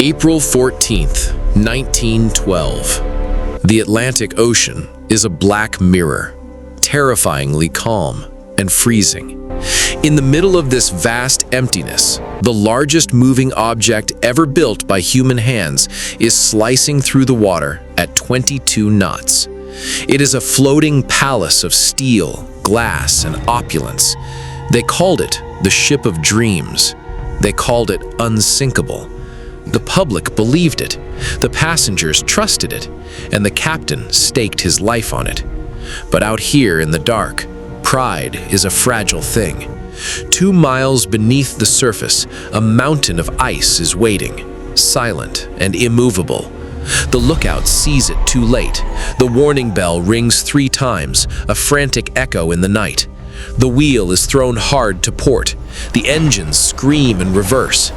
April 14th, 1912. The Atlantic Ocean is a black mirror, terrifyingly calm and freezing. In the middle of this vast emptiness, the largest moving object ever built by human hands is slicing through the water at 22 knots. It is a floating palace of steel, glass, and opulence. They called it the Ship of Dreams. They called it Unsinkable. The public believed it, the passengers trusted it, and the captain staked his life on it. But out here in the dark, pride is a fragile thing. 2 miles beneath the surface, a mountain of ice is waiting, silent and immovable. The lookout sees it too late. The warning bell rings 3 times, a frantic echo in the night. The wheel is thrown hard to port. The engines scream and reverse.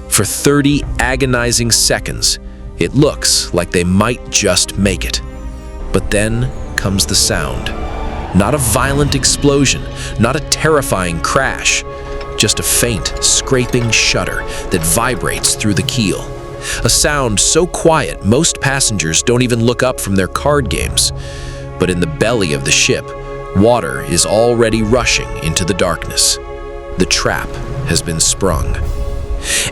For 30 agonizing seconds, it looks like they might just make it. But then comes the sound. Not a violent explosion, not a terrifying crash, just a faint, scraping shudder that vibrates through the keel. A sound so quiet most passengers don't even look up from their card games. But in the belly of the ship, water is already rushing into the darkness. The trap has been sprung.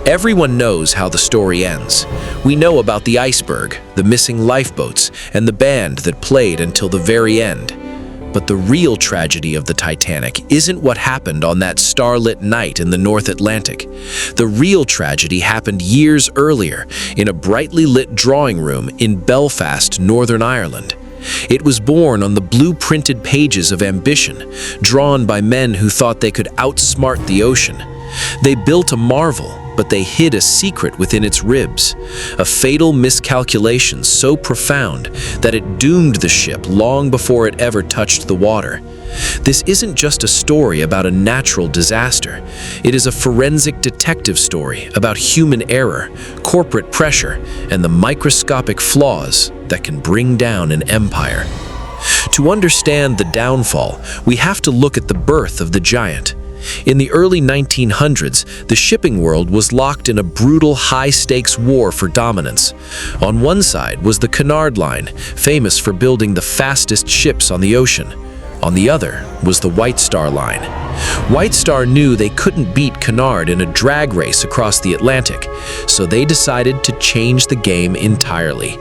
Everyone knows how the story ends. We know about the iceberg, the missing lifeboats, and the band that played until the very end. But the real tragedy of the Titanic isn't what happened on that starlit night in the North Atlantic. The real tragedy happened years earlier in a brightly lit drawing room in Belfast, Northern Ireland. It was born on the blue-printed pages of ambition, drawn by men who thought they could outsmart the ocean. They built a marvel, but they hid a secret within its ribs, a fatal miscalculation so profound that it doomed the ship long before it ever touched the water. This isn't just a story about a natural disaster. It is a forensic detective story about human error, corporate pressure, and the microscopic flaws that can bring down an empire. To understand the downfall, we have to look at the birth of the giant. In the early 1900s, the shipping world was locked in a brutal, high-stakes war for dominance. On one side was the Cunard Line, famous for building the fastest ships on the ocean. On the other was the White Star Line. White Star knew they couldn't beat Cunard in a drag race across the Atlantic, so they decided to change the game entirely.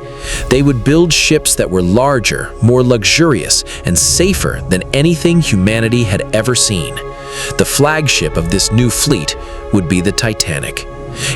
They would build ships that were larger, more luxurious, and safer than anything humanity had ever seen. The flagship of this new fleet would be the Titanic.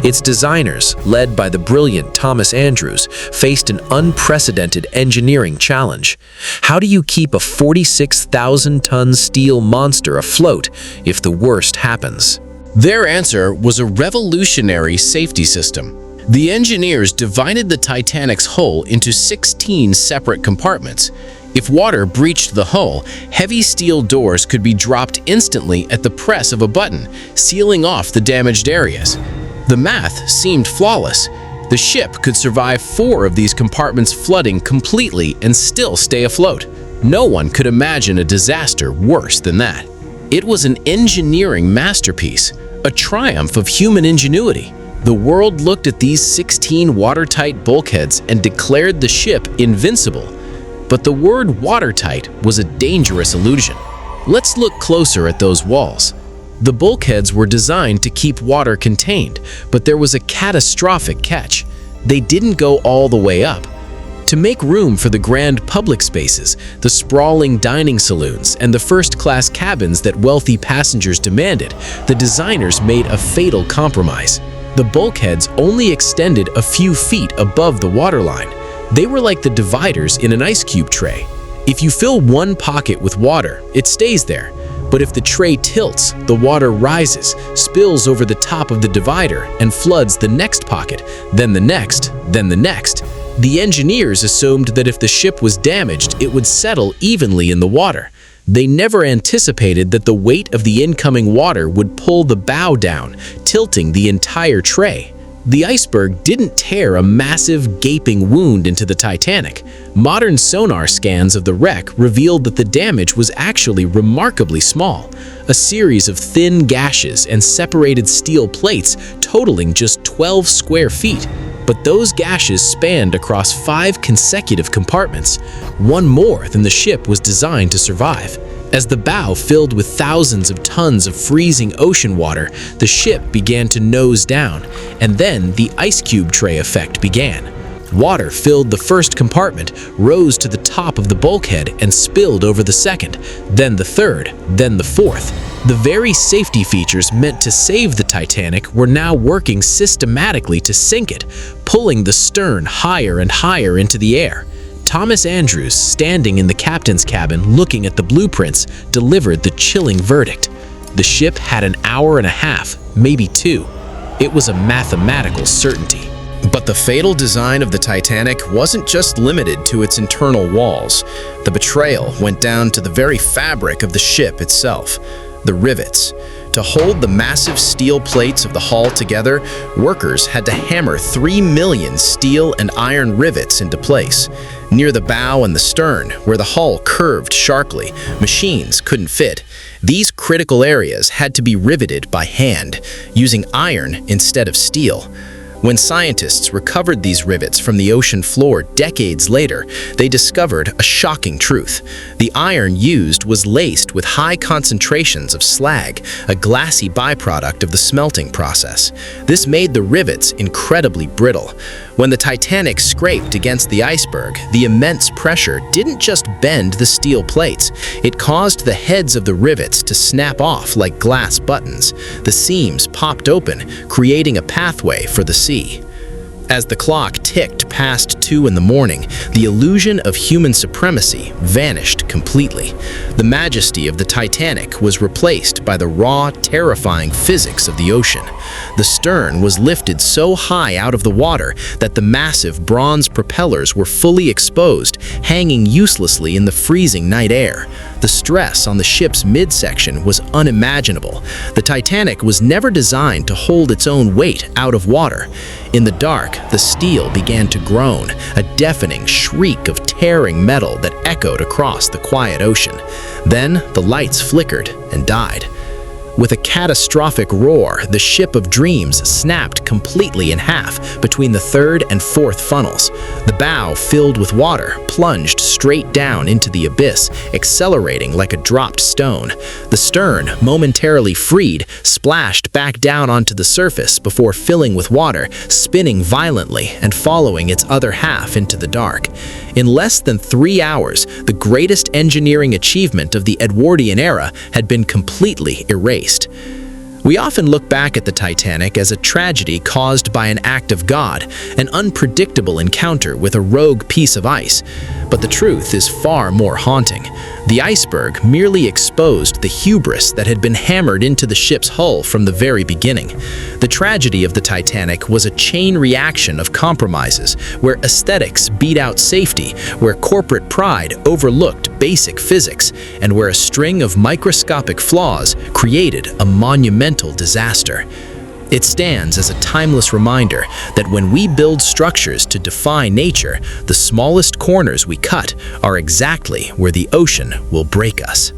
Its designers, led by the brilliant Thomas Andrews, faced an unprecedented engineering challenge. How do you keep a 46,000-ton steel monster afloat if the worst happens? Their answer was a revolutionary safety system. The engineers divided the Titanic's hull into 16 separate compartments. If water breached the hull, heavy steel doors could be dropped instantly at the press of a button, sealing off the damaged areas. The math seemed flawless. The ship could survive 4 of these compartments flooding completely and still stay afloat. No one could imagine a disaster worse than that. It was an engineering masterpiece, a triumph of human ingenuity. The world looked at these 16 watertight bulkheads and declared the ship invincible. But the word watertight was a dangerous illusion. Let's look closer at those walls. The bulkheads were designed to keep water contained, but there was a catastrophic catch. They didn't go all the way up. To make room for the grand public spaces, the sprawling dining saloons, and the first-class cabins that wealthy passengers demanded, the designers made a fatal compromise. The bulkheads only extended a few feet above the waterline. They were like the dividers in an ice cube tray. If you fill one pocket with water, it stays there. But if the tray tilts, the water rises, spills over the top of the divider, and floods the next pocket, then the next, then the next. The engineers assumed that if the ship was damaged, it would settle evenly in the water. They never anticipated that the weight of the incoming water would pull the bow down, tilting the entire tray. The iceberg didn't tear a massive, gaping wound into the Titanic. Modern sonar scans of the wreck revealed that the damage was actually remarkably small, a series of thin gashes and separated steel plates totaling just 12 square feet. but those gashes spanned across 5 consecutive compartments, one more than the ship was designed to survive. As the bow filled with thousands of tons of freezing ocean water, the ship began to nose down, and then the ice cube tray effect began. Water filled the first compartment, rose to the top of the bulkhead, and spilled over the second, then the third, then the fourth. The very safety features meant to save the Titanic were now working systematically to sink it, pulling the stern higher and higher into the air. Thomas Andrews, standing in the captain's cabin looking at the blueprints, delivered the chilling verdict. The ship had an hour and a half, maybe 2. It was a mathematical certainty. But the fatal design of the Titanic wasn't just limited to its internal walls. The betrayal went down to the very fabric of the ship itself, the rivets. To hold the massive steel plates of the hull together, workers had to hammer 3 million steel and iron rivets into place. Near the bow and the stern, where the hull curved sharply, machines couldn't fit. These critical areas had to be riveted by hand, using iron instead of steel. When scientists recovered these rivets from the ocean floor decades later, they discovered a shocking truth. The iron used was laced with high concentrations of slag, a glassy byproduct of the smelting process. This made the rivets incredibly brittle. When the Titanic scraped against the iceberg, the immense pressure didn't just bend the steel plates. It caused the heads of the rivets to snap off like glass buttons. The seams popped open, creating a pathway for the sea. As the clock ticked past 2 in the morning, the illusion of human supremacy vanished completely. The majesty of the Titanic was replaced by the raw, terrifying physics of the ocean. The stern was lifted so high out of the water that the massive bronze propellers were fully exposed, hanging uselessly in the freezing night air. The stress on the ship's midsection was unimaginable. The Titanic was never designed to hold its own weight out of water. In the dark, the steel began to groan, a deafening shriek of tearing metal that echoed across the quiet ocean. Then the lights flickered and died. With a catastrophic roar, the ship of dreams snapped completely in half between the 3rd and 4th funnels. The bow, filled with water, plunged straight down into the abyss, accelerating like a dropped stone. The stern, momentarily freed, splashed back down onto the surface before filling with water, spinning violently and following its other half into the dark. In less than 3 hours, the greatest engineering achievement of the Edwardian era had been completely erased. We often look back at the Titanic as a tragedy caused by an act of God, an unpredictable encounter with a rogue piece of ice. But the truth is far more haunting. The iceberg merely exposed the hubris that had been hammered into the ship's hull from the very beginning. The tragedy of the Titanic was a chain reaction of compromises, where aesthetics beat out safety, where corporate pride overlooked basic physics, and where a string of microscopic flaws created a monumental disaster. It stands as a timeless reminder that when we build structures to defy nature, the smallest corners we cut are exactly where the ocean will break us.